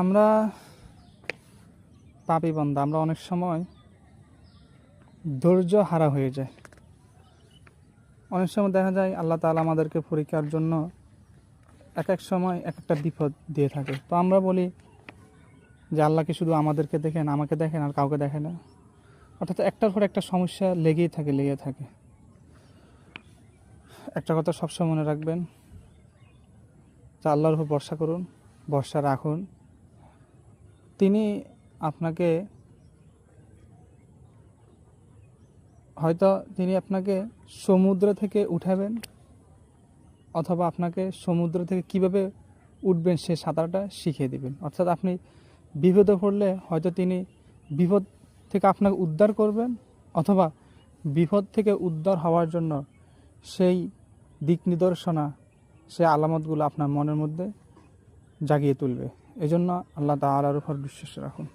আমরা পাপী বান্দা, আমরা অনেক সময় ধৈর্য হারা হয়ে যায়। অনেক সময় দেখা যায় আল্লাহ তাআলা আমাদেরকে পরীক্ষার জন্য এক এক সময় এক একটা বিপদ দিয়ে থাকে। তো আমরা বলি যে আল্লাহ কি শুধু আমাদেরকে দেখেন, আমাকে দেখেন, আর কাউকে দেখে না? অর্থাৎ একটার পর একটা সমস্যা লেগে থাকে। একটা কথা সবসময় মনে রাখবেন যে আল্লাহর উপর ভরসা করুন, ভরসা রাখুন। তিনি আপনাকে সমুদ্র থেকে উঠাবেন, অথবা আপনাকে সমুদ্র থেকে কিভাবে উঠবেন সে সাঁতারটা শিখিয়ে দিবেন। অর্থাৎ আপনি বিপদে পড়লে হয়তো তিনি বিপদ থেকে আপনাকে উদ্ধার করবেন, অথবা বিপদ থেকে উদ্ধার হওয়ার জন্য সেই দিক নির্দেশনা, সেই আলামতগুলো আপনার মনের মধ্যে জাগিয়ে তুলবে। এজন্য আল্লাহ তাআলার উপর বিশ্বাস রাখুন।